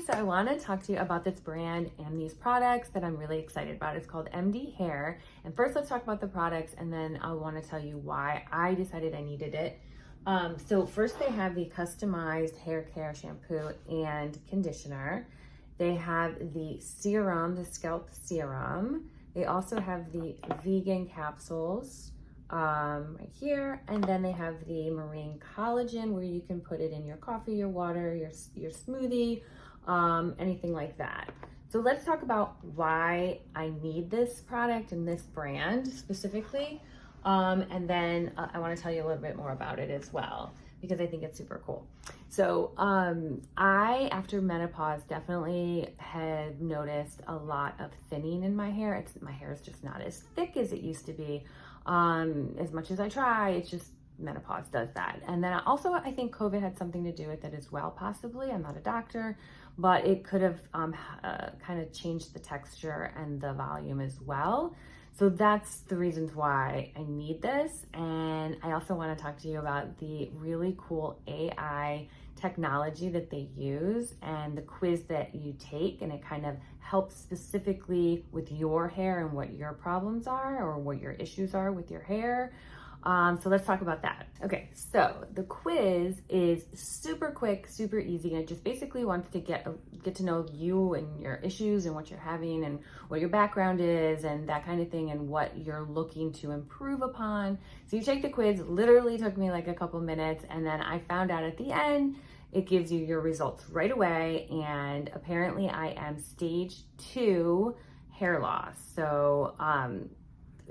so I want to talk to you about this brand and these products that I'm really excited about. It's called MDHair. And first, let's talk about the products, and then I want to tell you why I decided I needed it. So first, they have the customized hair care shampoo and conditioner. They have the serum, the scalp serum. They also have the vegan capsules right here, and then they have the marine collagen where you can put it in your coffee, your water, your smoothie, anything like that. So let's talk about why I need this product and this brand specifically, and then I want to tell you a little bit more about it as well, because I think it's super cool. So I, after menopause, definitely had noticed a lot of thinning in my hair. My hair is just not as thick as it used to be. As much as I try, it's just menopause does that. And then also, I think COVID had something to do with it as well, possibly. I'm not a doctor, but it could have kind of changed the texture and the volume as well. So that's the reasons why I need this. And I also want to talk to you about the really cool AI technology that they use and the quiz that you take, and it kind of helps specifically with your hair and what your problems are or what your issues are with your hair. So let's talk about that. Okay, so the quiz is super quick, super easy, and it just basically wants to get to know you and your issues and what you're having and what your background is and that kind of thing and what you're looking to improve upon. So you take the quiz, literally took me like a couple minutes, and then I found out at the end it gives you your results right away, and apparently I am stage 2 hair loss. So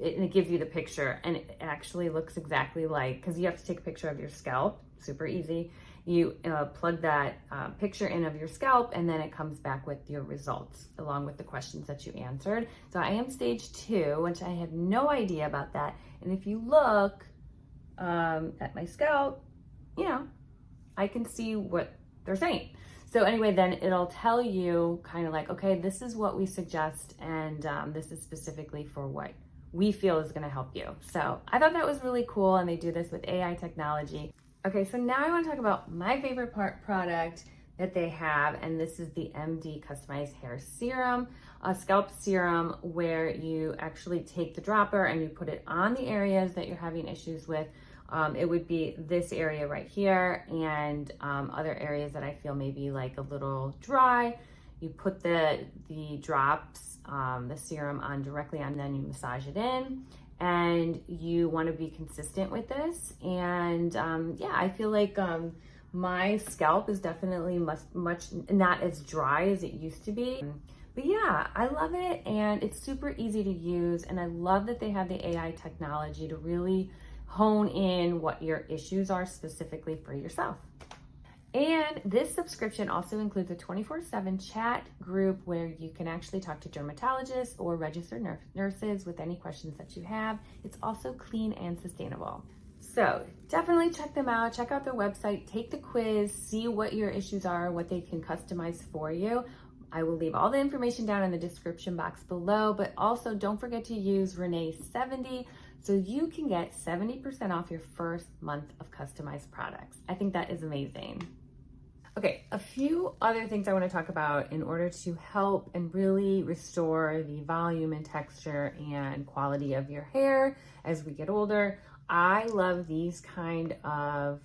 it gives you the picture, and it actually looks exactly like, because you have to take a picture of your scalp, super easy. You plug that picture in of your scalp, and then it comes back with your results along with the questions that you answered. So I am stage 2, which I had no idea about that. And if you look at my scalp, you know, I can see what they're saying. So anyway, then it'll tell you kind of like, okay, this is what we suggest, and this is specifically for what we feel is going to help you. So I thought that was really cool, and they do this with AI technology. Okay, so now I want to talk about my favorite product that they have, and this is the MD Customized Hair Serum, a scalp serum where you actually take the dropper and you put it on the areas that you're having issues with. It would be this area right here and other areas that I feel maybe like a little dry. You put the drops, the serum on directly on, then you massage it in, and you want to be consistent with this. And yeah, I feel like my scalp is definitely much not as dry as it used to be. But yeah, I love it, and it's super easy to use, and I love that they have the AI technology to really hone in what your issues are specifically for yourself. And this subscription also includes a 24/7 chat group where you can actually talk to dermatologists or registered nurses with any questions that you have. It's also clean and sustainable. So definitely check them out. Check out their website, take the quiz, see what your issues are, what they can customize for you. I will leave all the information down in the description box below, but also don't forget to use Renee70 so you can get 70% off your first month of customized products. I think that is amazing. Okay, a few other things I want to talk about in order to help and really restore the volume and texture and quality of your hair as we get older. I love these kind of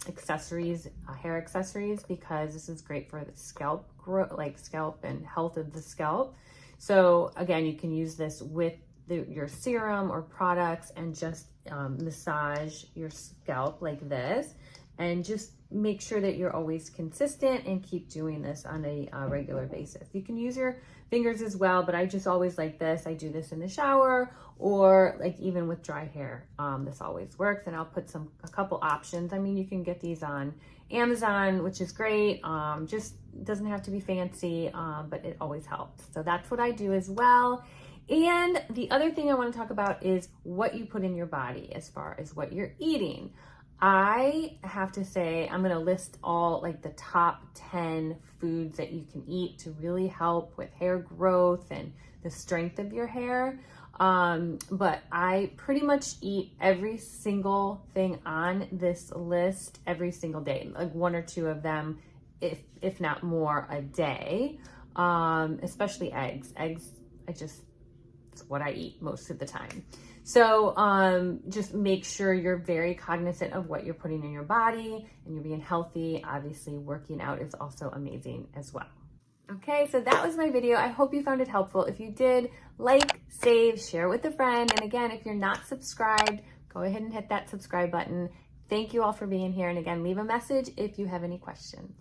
accessories, hair accessories, because this is great for the scalp growth, like scalp and health of the scalp. So again, you can use this with your serum or products and just massage your scalp like this, and just make sure that you're always consistent and keep doing this on a regular basis. You can use your fingers as well, but I just always like this. I do this in the shower, or like even with dry hair. This always works, and I'll put a couple options. I mean, you can get these on Amazon, which is great. Just doesn't have to be fancy, but it always helps. So that's what I do as well. And the other thing I want to talk about is what you put in your body as far as what you're eating. I have to say, I'm going to list all like the top 10 foods that you can eat to really help with hair growth and the strength of your hair. But I pretty much eat every single thing on this list every single day, like one or two of them if not more a day, especially eggs. Eggs, it's what I eat most of the time. So just make sure you're very cognizant of what you're putting in your body and you're being healthy. Obviously, working out is also amazing as well. Okay, so that was my video. I hope you found it helpful. If you did, like, save, share with a friend. And again, if you're not subscribed, go ahead and hit that subscribe button. Thank you all for being here. And again, leave a message if you have any questions.